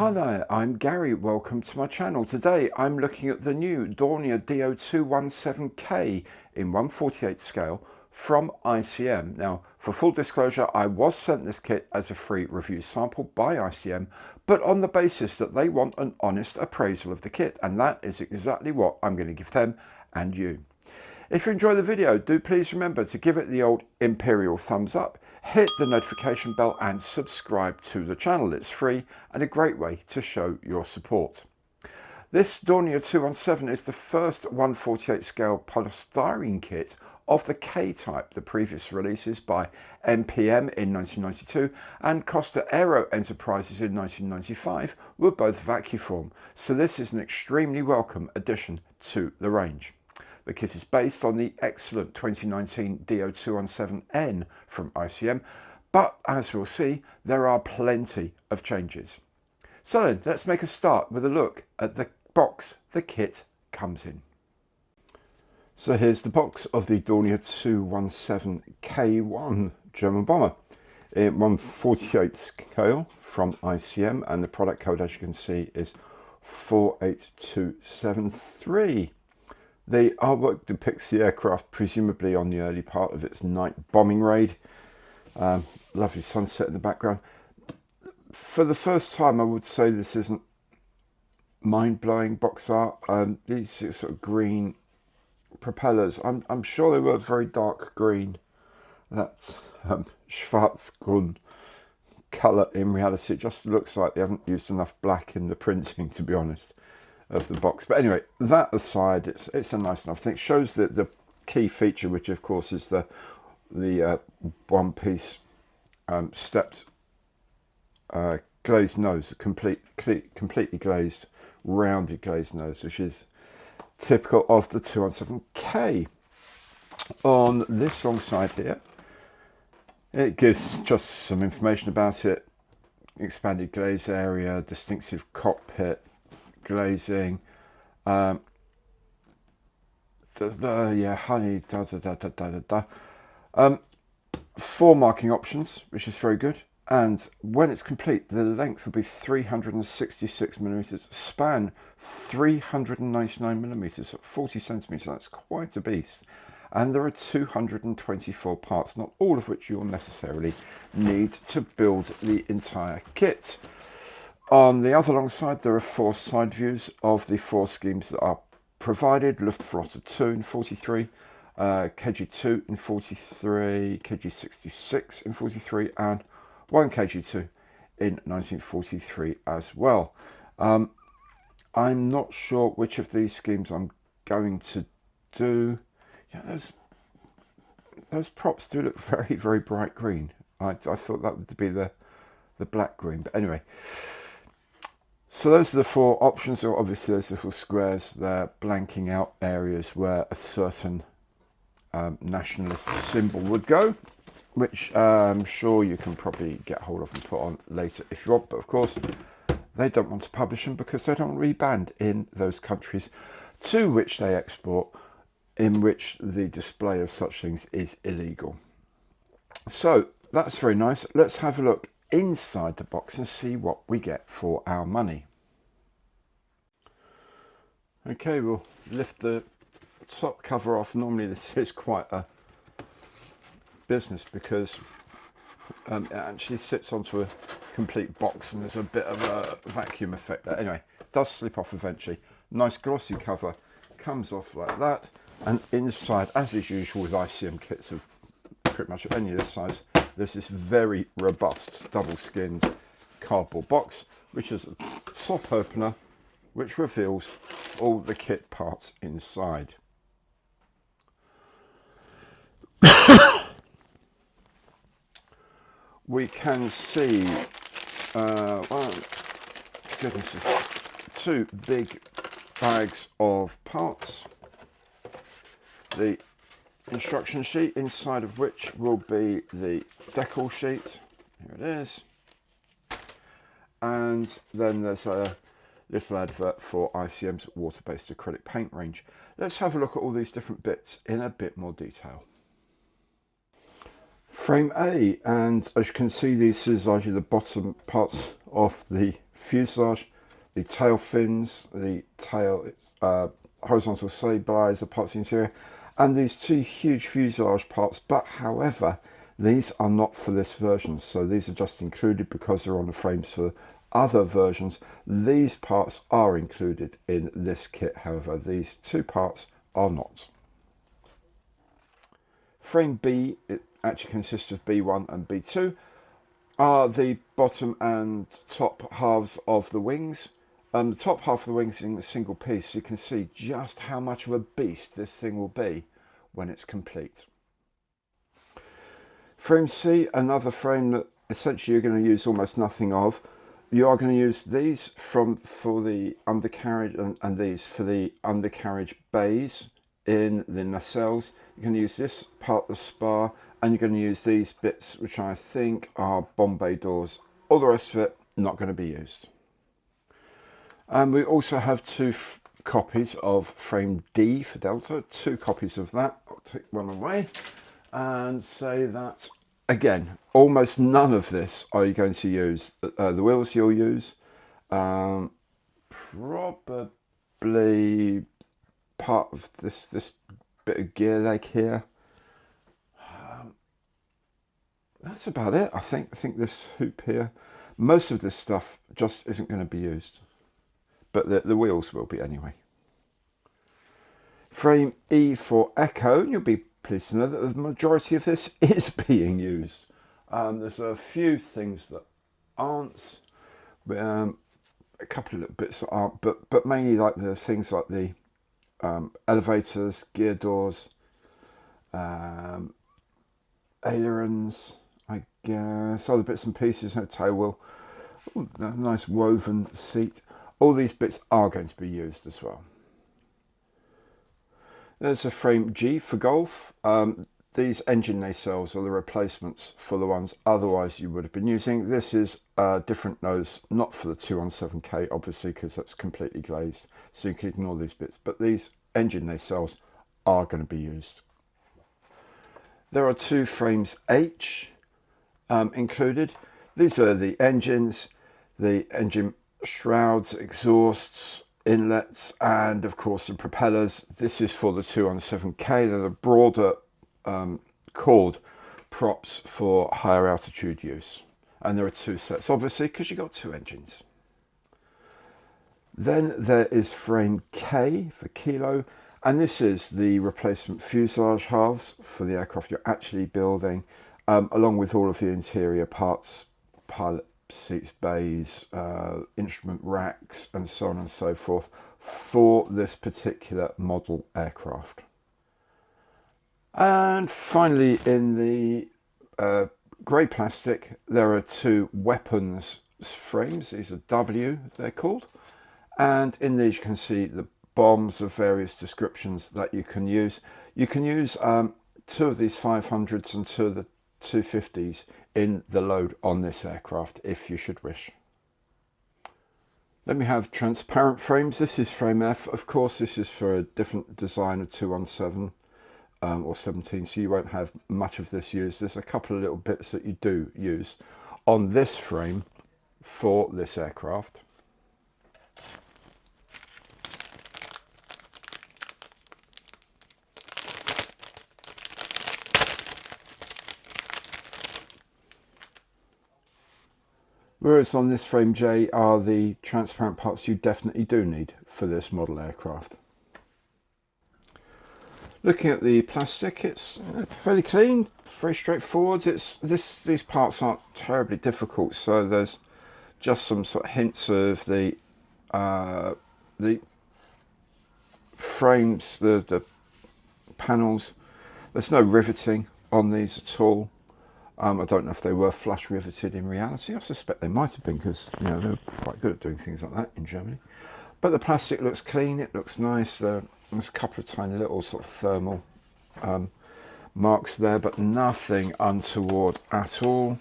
Hi there, I'm Gary. Welcome to my channel. Today I'm looking at the new Dornier Do217K in 1/48 scale from ICM. Now, for full disclosure, I was sent this kit as a free review sample by ICM, but on the basis that they want an honest appraisal of the kit, and that is exactly what I'm going to give them and you. If you enjoy the video, do please remember to give it the old imperial thumbs up, hit the notification bell and subscribe to the channel. It's free and a great way to show your support. This Dornier 217 is the first 1/48 scale polystyrene kit of the K-type. The previous releases by MPM in 1992 and Costa Aero Enterprises in 1995 were both vacuform, so this is an extremely welcome addition to the range. The kit is based on the excellent 2019 Do217N from ICM, but as we'll see, there are plenty of changes. So then, let's make a start with a look at the box the kit comes in. So here's the box of the Dornier 217K1 German bomber in 1/48 scale from ICM, and the product code, as you can see, is 48273. The artwork depicts the aircraft presumably on the early part of its night bombing raid. Lovely sunset in the background. For the first time, I would say this isn't mind-blowing box art. These sort of green propellers, I'm sure they were very dark green. That Schwarzgrün colour, in reality, it just looks like they haven't used enough black in the printing, to be honest, of the box. But anyway, that aside, it's a nice enough thing. It shows the key feature, which of course is the one piece stepped glazed nose, completely glazed, rounded glazed nose, which is typical of the 217K. On this wrong side here, it gives just some information about it: expanded glaze area, distinctive cockpit glazing, honey, four marking options, which is very good. And when it's complete, the length will be 366 millimeters, span 399 millimeters, 40 centimeters. That's quite a beast. And there are 224 parts, not all of which you'll necessarily need to build the entire kit. On the other long side, there are four side views of the four schemes that are provided: Luftflotte 2 in 43, KG2 in 43, KG66 in 43, and 1 KG2 in 1943 as well. I'm not sure which of these schemes I'm going to do. Yeah, those props do look very, very bright green. I thought that would be the black green, but anyway. So those are the four options. So obviously there's little squares there blanking out areas where a certain nationalist symbol would go, which I'm sure you can probably get hold of and put on later if you want. But of course, they don't want to publish them because they don't want to be banned in those countries to which they export, in which the display of such things is illegal. So that's very nice. Let's have a look inside the box and see what we get for our money. Okay, we'll lift the top cover off. Normally this is quite a business because it actually sits onto a complete box and there's a bit of a vacuum effect there. Anyway, it does slip off eventually. Nice glossy cover, comes off like that, and inside, as is usual with ICM kits of pretty much any of this size, there's this very robust double-skinned cardboard box, which is a top opener, which reveals all the kit parts inside. We can see two big bags of parts. The instruction sheet, inside of which will be the decal sheet. Here it is. And then there's a little advert for ICM's water-based acrylic paint range. Let's have a look at all these different bits in a bit more detail. Frame A, and as you can see, this is largely the bottom parts of the fuselage, the tail fins, the tail horizontal stabilizer parts of the interior, and these two huge fuselage parts. But however, these are not for this version, so these are just included because they're on the frames for other versions. These parts are included in this kit, however these two parts are not. Frame B, it actually consists of B1 and B2, are the bottom and top halves of the wings. The top half of the wings is in a single piece, so you can see just how much of a beast this thing will be when it's complete. Frame C, another frame that essentially you're going to use almost nothing of. You are going to use these for the undercarriage and these for the undercarriage bays in the nacelles. You're going to use this part of the spar, and you're going to use these bits, which I think are bomb bay doors. All the rest of it not going to be used. And we also have two copies of frame D for Delta, two copies of that. I'll take one away and say that, again, almost none of this are you going to use. The wheels you'll use, probably part of this bit of gear leg here. That's about it. I think this hoop here, most of this stuff just isn't going to be used, but the wheels will be anyway. Frame E for Echo, and you'll be pleased to know that the majority of this is being used. There's a few things that aren't, a couple of little bits that aren't, but mainly like the things like the elevators, gear doors, ailerons, I guess, other bits and pieces, a tail wheel, a nice woven seat. All these bits are going to be used as well. There's a frame G for Golf. These engine nacelles are the replacements for the ones otherwise you would have been using. This is a different nose, not for the 217K, obviously, because that's completely glazed, so you can ignore these bits. But these engine nacelles are going to be used. There are two frames H included. These are the engines, the engine shrouds, exhausts, inlets, and of course the propellers. This is for the 217K. They're the broader chord props for higher altitude use, and there are two sets, obviously, because you've got two engines. Then there is frame K for Kilo, and this is the replacement fuselage halves for the aircraft you're actually building, along with all of the interior parts, pilot seats, bays, instrument racks, and so on and so forth for this particular model aircraft. And finally, in the grey plastic, there are two weapons frames. These are W, they're called. And in these you can see the bombs of various descriptions that you can use. You can use two of these 500s and two of the 250s in the load on this aircraft if you should wish. Then we have transparent frames. This is frame F. Of course, this is for a different design of 217 or 17, so you won't have much of this used. There's a couple of little bits that you do use on this frame for this aircraft. Whereas on this frame J are the transparent parts you definitely do need for this model aircraft. Looking at the plastic, it's fairly clean, very straightforward. These parts aren't terribly difficult, so there's just some sort of hints of the frames, the panels. There's no riveting on these at all. I don't know if they were flush riveted in reality. I suspect they might have been, because they're quite good at doing things like that in Germany. But the plastic looks clean, it looks nice. There's a couple of tiny little sort of thermal marks there, but nothing untoward at all.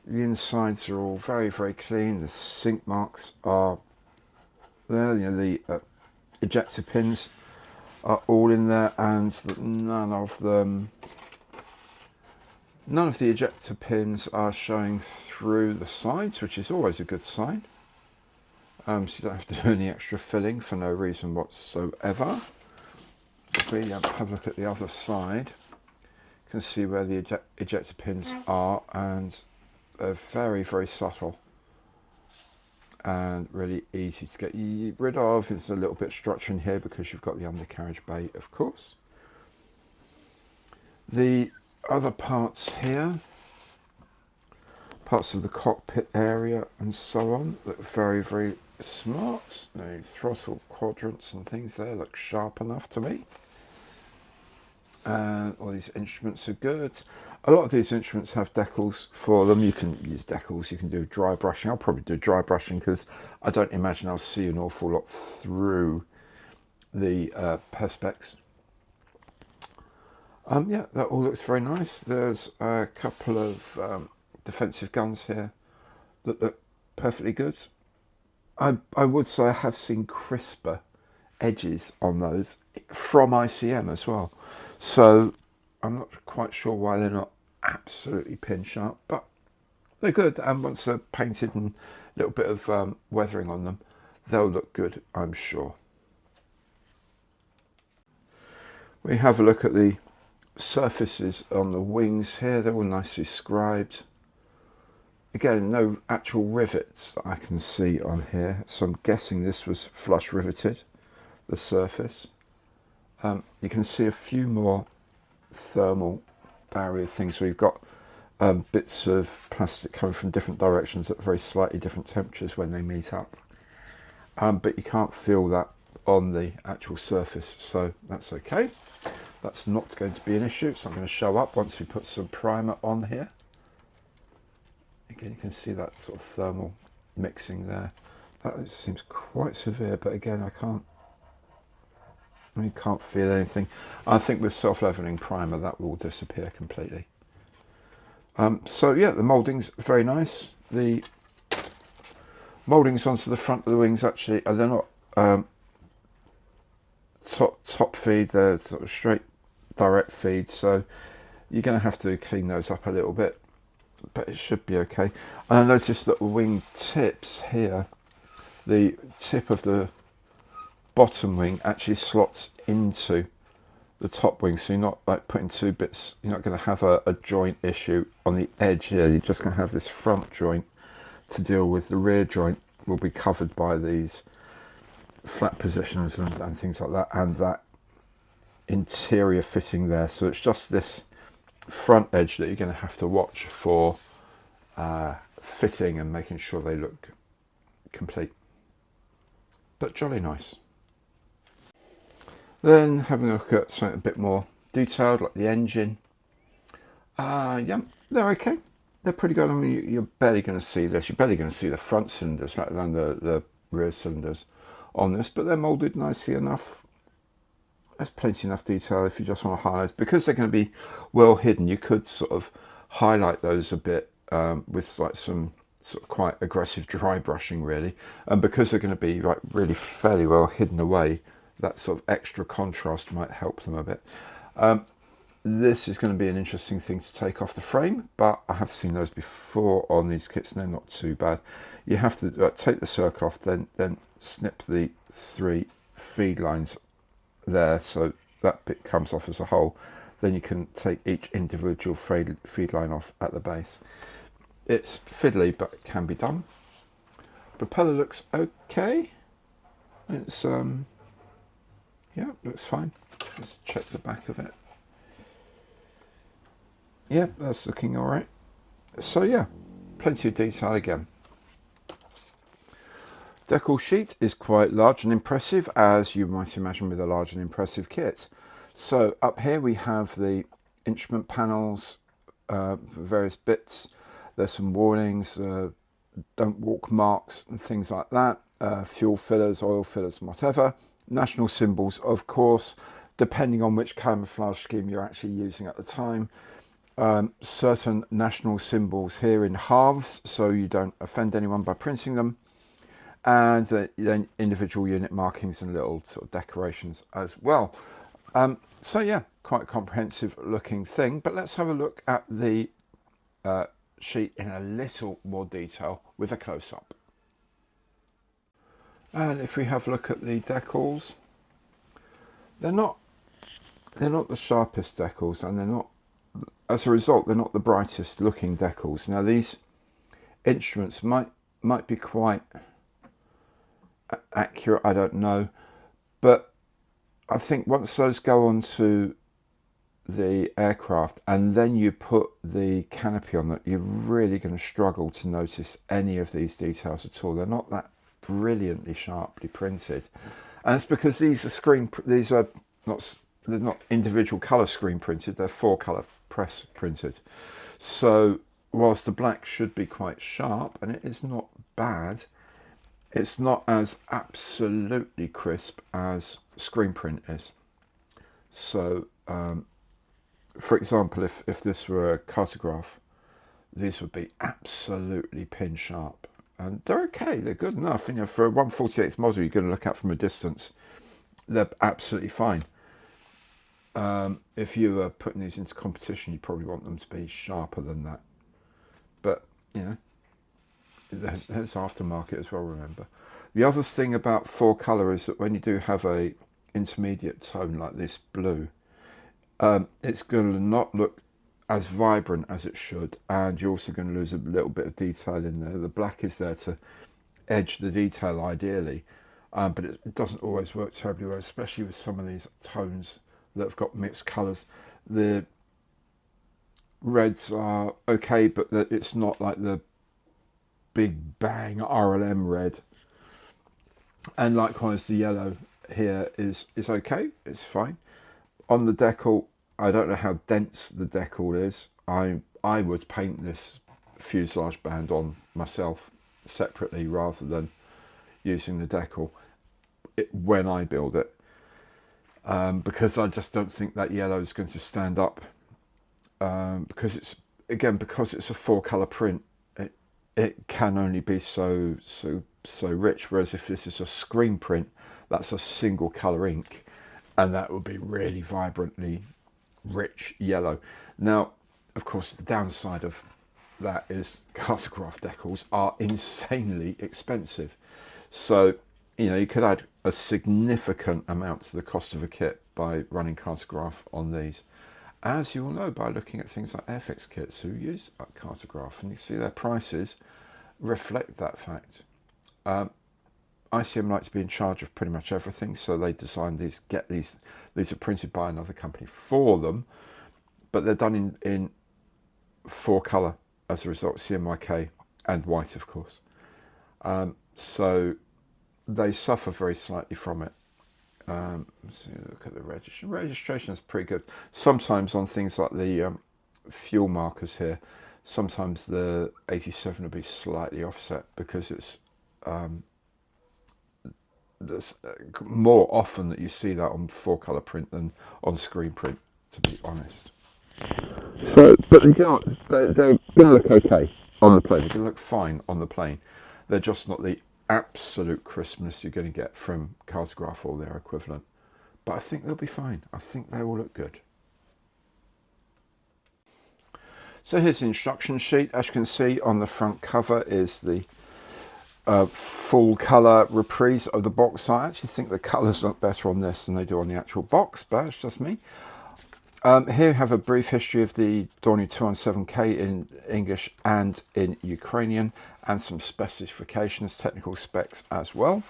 The insides are all very, very clean. The sink marks are there. The ejector pins are all in there, and none of the ejector pins are showing through the sides, which is always a good sign. so you don't have to do any extra filling for no reason whatsoever. If we have a look at the other side, you can see where the ejector pins are, and they're very, very subtle and really easy to get rid of. There's a little bit of structure in here because you've got the undercarriage bay, of course. The other parts here, parts of the cockpit area and so on, look very, very smart. The throttle quadrants and things there look sharp enough to me. And all these instruments are good. A lot of these instruments have decals for them. You can use decals, you can do dry brushing. I'll probably do dry brushing because I don't imagine I'll see an awful lot through the perspex. Yeah, that all looks very nice. There's a couple of defensive guns here that look perfectly good. I would say I have seen crisper edges on those from ICM as well. So I'm not quite sure why they're not absolutely pin sharp, but they're good. And once they're painted and a little bit of weathering on them, they'll look good, I'm sure. We have a look at the surfaces on the wings here. They're all nicely scribed. Again, no actual rivets that I can see on here, so I'm guessing this was flush riveted, the surface. You can see a few more thermal barrier things. We've got bits of plastic coming from different directions at very slightly different temperatures when they meet up. But you can't feel that on the actual surface, so that's okay. That's not going to be an issue. It's not going to show up once we put some primer on here. Again, you can see that sort of thermal mixing there. That seems quite severe, but again, I can't feel anything. I think with self-leveling primer that will disappear completely. So yeah, the moulding's very nice. The mouldings onto the front of the wings actually, they're not top feed, they're sort of straight direct feed, so you're going to have to clean those up a little bit, but it should be okay. And I noticed that the wing tips here, the tip of the bottom wing actually slots into the top wing, so you're not like putting two bits, you're not going to have a joint issue on the edge here. You're just going to have this front joint to deal with. The rear joint will be covered by these flat positions and things like that, and that interior fitting there. So it's just this front edge that you're going to have to watch for fitting and making sure they look complete, but jolly nice. Then having a look at something a bit more detailed, like the engine. Yeah, they're okay. They're pretty good. I mean, you're barely going to see this. You're barely going to see the front cylinders, let alone the rear cylinders on this, but they're moulded nicely enough. There's plenty enough detail if you just want to highlight. Because they're going to be well hidden, you could sort of highlight those a bit with like some sort of quite aggressive dry brushing, really. And because they're going to be like really fairly well hidden away, that sort of extra contrast might help them a bit. This is going to be an interesting thing to take off the frame, but I have seen those before on these kits and they're not too bad. You have to take the circle off, then snip the 3 feed lines there, so that bit comes off as a whole. Then you can take each individual feed line off at the base. It's fiddly, but it can be done. Propeller looks okay. It's yeah, looks fine. Let's check the back of it. Yeah, that's looking all right. So yeah, plenty of detail again. Decal sheet is quite large and impressive, as you might imagine with a large and impressive kit. So up here we have the instrument panels, various bits. There's some warnings, don't walk marks and things like that. Fuel fillers, oil fillers, whatever. National symbols, of course, depending on which camouflage scheme you're actually using at the time. Certain national symbols here in halves, so you don't offend anyone by printing them. And then individual unit markings and little sort of decorations as well. So yeah, quite comprehensive looking thing. But let's have a look at the sheet in a little more detail with a close-up. And if we have a look at the decals, they're not the sharpest decals, and they're not, as a result, they're not the brightest looking decals. Now these instruments might be quite accurate, I don't know, but I think once those go onto the aircraft and then you put the canopy on it, you're really going to struggle to notice any of these details at all. They're not that brilliantly sharply printed, and it's because they're not individual color screen printed, they're 4-color press printed. So whilst the black should be quite sharp, and it is not bad, it's not as absolutely crisp as screen print is. So for example, if this were a cartograph, these would be absolutely pin sharp, and they're okay, they're good enough. You know, for a 1/48th model you're going to look at from a distance, they're absolutely fine. If you were putting these into competition, you probably want them to be sharper than that, but you know, there's aftermarket as well, remember. The other thing about 4-color is that when you do have a intermediate tone like this blue, it's going to not look as vibrant as it should, and you're also going to lose a little bit of detail in there. The black is there to edge the detail ideally, but it doesn't always work terribly well, especially with some of these tones that have got mixed colours. The reds are okay, but it's not like the big bang RLM red, and likewise the yellow here is okay, it's fine. On the decal, I don't know how dense the decal is. I would paint this fuselage band on myself separately rather than using the decal when I build it, because I just don't think that yellow is going to stand up, because it's a 4-color print. It can only be so rich, whereas if this is a screen print, that's a single color ink, and that would be really vibrantly rich yellow. Now, of course, the downside of that is cartograph decals are insanely expensive. So, you know, you could add a significant amount to the cost of a kit by running cartograph on these, as you all know by looking at things like Airfix kits who use cartograph, and you see their prices reflect that fact. ICM like to be in charge of pretty much everything, so they designed these, these are printed by another company for them, but they're done in 4-color as a result, CMYK and white, of course. So they suffer very slightly from it. So look at the registration. Registration is pretty good. Sometimes on things like the fuel markers here, sometimes the 87 will be slightly offset because it's there's more often that you see that on 4-color print than on screen print, to be honest. So, but they're going to look okay on the plane. They're going to look fine on the plane. They're just not the absolute crispness you're going to get from cartograph or their equivalent. But I think they'll be fine. I think they will look good. So here's the instruction sheet. As you can see, on the front cover is the full colour reprise of the box. I actually think the colours look better on this than they do on the actual box, but it's just me. Here we have a brief history of the Dornier Do217K in English and in Ukrainian, and some specifications, technical specs as well.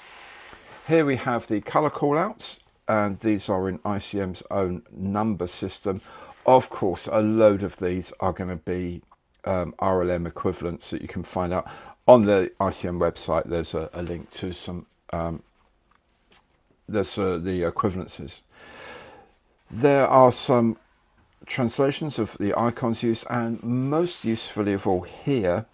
Here we have the colour callouts, and these are in ICM's own number system. Of course, a load of these are going to be RLM equivalents that you can find out on the ICM website. There's a link to some the equivalences. There are some translations of the icons used, and most usefully of all here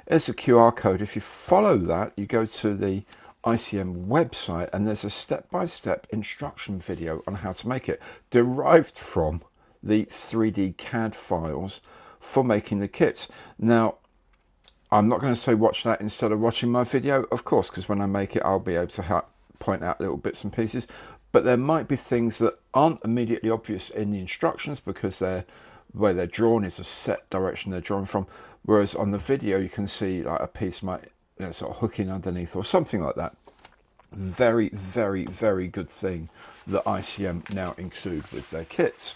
is a QR code. If you follow that, you go to the ICM website and there's a step-by-step instruction video on how to make it, derived from the 3D CAD files for making the kits. Now, I'm not going to say watch that instead of watching my video, of course, because when I make it I'll be able to point out little bits and pieces, but there might be things that aren't immediately obvious in the instructions because where they're drawn is a set direction they're drawn from, whereas on the video you can see like a piece might sort of hook in underneath or something like that. Very, very, very good thing that ICM now include with their kits.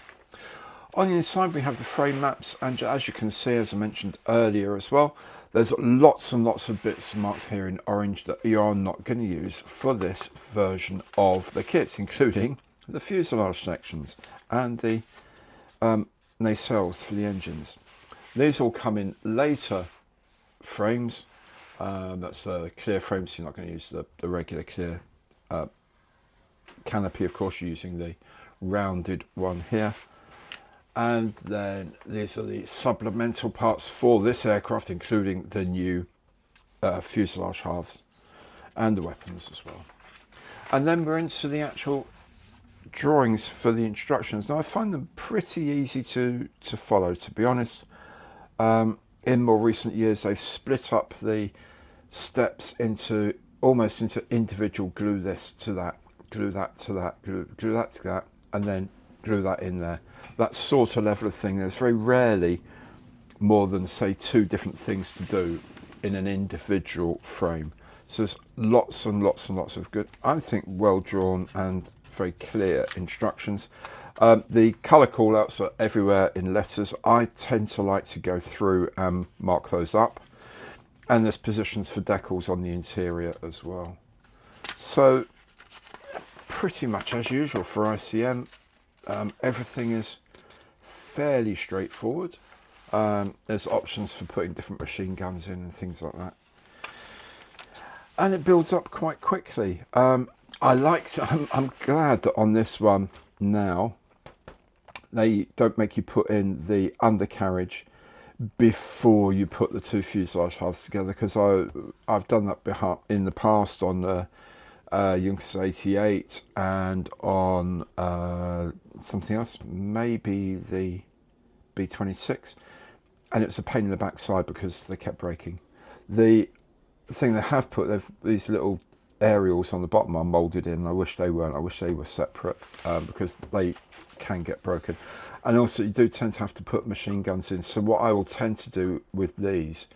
On the inside we have the frame maps, and as you can see, as I mentioned earlier as well, there's lots and lots of bits marked here in orange that you're not going to use for this version of the kits, including the fuselage sections and the nacelles for the engines. These all come in later frames. That's a clear frame, so you're not going to use the regular clear canopy. Of course, you're using the rounded one here. And then these are the supplemental parts for this aircraft, including the new fuselage halves and the weapons as well. And then we're into the actual drawings for the instructions. Now I find them pretty easy to follow, to be honest. In more recent years, they've split up the steps into almost into individual glue this to that, glue that to that, glue that to that, and then glue that in there. That sort of level of thing. There's very rarely more than, say, 2 different things to do in an individual frame. So there's lots and lots and lots of good, I think, well drawn and very clear instructions. The colour call-outs are everywhere in letters. I tend to like to go through and mark those up. And there's positions for decals on the interior as well. So pretty much as usual for ICM. Everything is fairly straightforward. There's options for putting different machine guns in and things like that. And it builds up quite quickly. I'm glad that on this one now, they don't make you put in the undercarriage before you put the 2 fuselage halves together, because I've done that in the past on the Junkers Ju-88A and on something else, maybe the B-26, and it was a pain in the backside because they kept breaking. The thing they have put, these little aerials on the bottom are moulded in. I wish they weren't. I wish they were separate because they can get broken. And also you do tend to have to put machine guns in. So what I will tend to do with these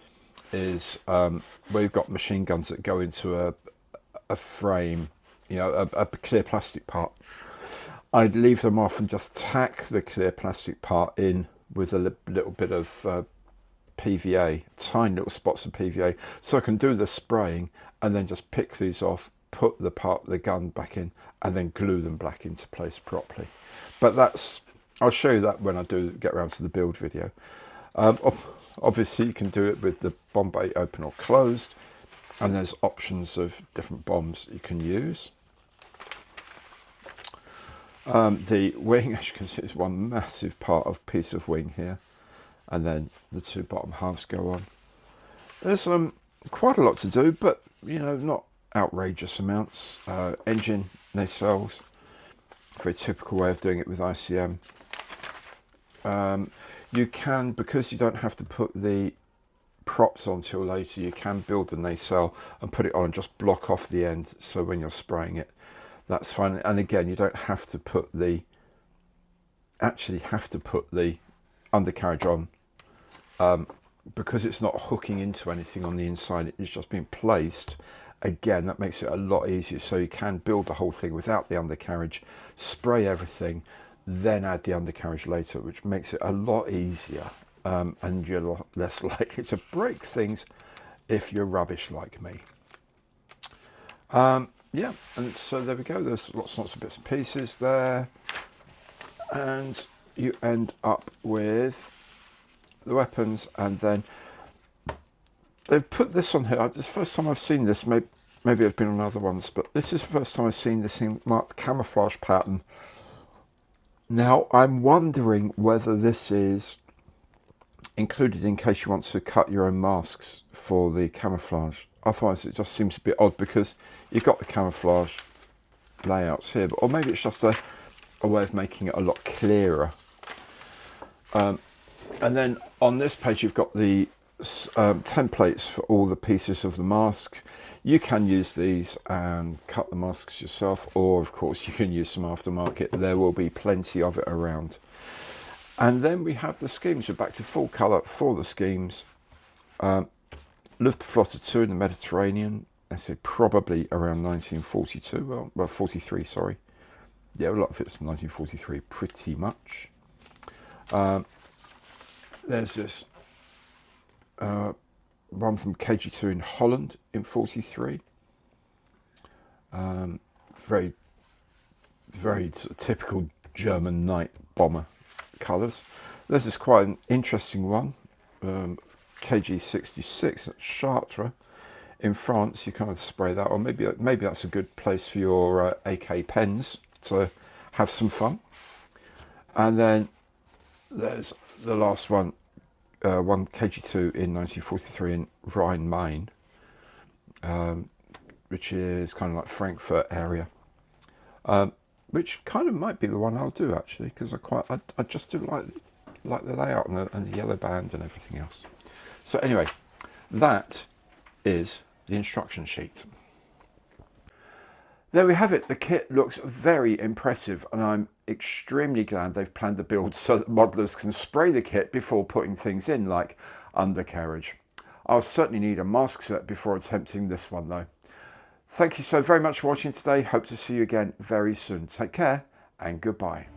is where you've got machine guns that go into a frame, you know, a clear plastic part, I'd leave them off and just tack the clear plastic part in with a little bit of PVA, tiny little spots of PVA, so I can do the spraying and then just pick these off, put the gun back in, and then glue them back into place properly. But I'll show you that when I do get around to the build video. Obviously you can do it with the bomb bay open or closed, and there's options of different bombs you can use. The wing, as you can see, is one massive piece of wing here, and then the 2 bottom halves go on. There's quite a lot to do, but you know, not outrageous amounts. Engine nacelles, very typical way of doing it with ICM. You can, because you don't have to put the props on till later, you can build the nacelle and put it on and just block off the end, so when you're spraying it, that's fine. And again, you don't have to put the undercarriage on because it's not hooking into anything on the inside, it's just being placed. Again, that makes it a lot easier, so you can build the whole thing without the undercarriage, spray everything, then add the undercarriage later, which makes it a lot easier, and you're a lot less likely to break things if you're rubbish like me. Yeah, and so there we go. There's lots and lots of bits and pieces there, and you end up with the weapons. And then they've put this on here. It's the first time I've seen this. Maybe there's been on other ones, but this is the first time I've seen this in marked camouflage pattern. Now I'm wondering whether this is included in case you want to cut your own masks for the camouflage. Otherwise it just seems a bit odd, because you've got the camouflage layouts here, or maybe it's just a way of making it a lot clearer. And then on this page you've got the templates for all the pieces of the mask. You can use these and cut the masks yourself, or of course you can use some aftermarket. There will be plenty of it around. And then we have the schemes. We're back to full colour for the schemes. Luftflotte 2 in the Mediterranean, I say probably around 1942, well 43, sorry. Yeah, a lot of it's 1943, pretty much. There's this one from KG2 in Holland in 43. Very, very sort of typical German night bomber colours. There's this quite an interesting one, KG66 at Chartres in France. You kind of spray that, or maybe that's a good place for your AK pens to have some fun. And then there's the last one, one KG2 in 1943 in Rhine-Main, which is kind of like Frankfurt area, which kind of might be the one I'll do actually, because I just do like the layout and the yellow band and everything else. So anyway, that is the instruction sheet. There we have it. The kit looks very impressive, and I'm extremely glad they've planned the build so that modelers can spray the kit before putting things in, like undercarriage. I'll certainly need a mask set before attempting this one though. Thank you so very much for watching today. Hope to see you again very soon. Take care and goodbye.